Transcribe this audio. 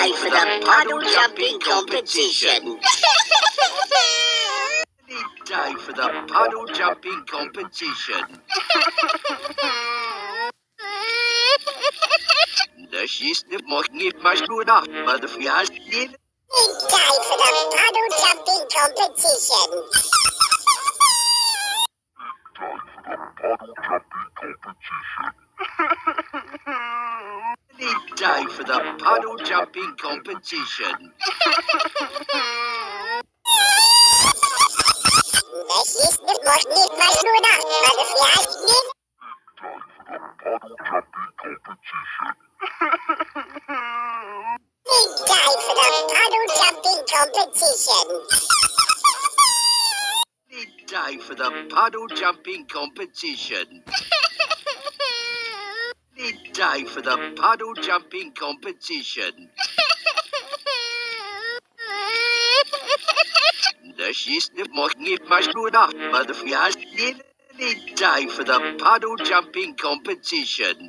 Time for the puddle jumping competition. Time for the puddle jumping competition. Dus is de mocht niet maar goed maar de verjaardag niet. Time for the puddle jumping competition. Time for the puddle jumping competition. Dus is de mocht niet maar goed maar de verjaardag niet. Time for the puddle jumping competition. Time for the puddle jumping competition. Time for the puddle jumping competition. Dus is de mocht niet maar goed maar de verjaardag niet. Time for the puddle jumping competition.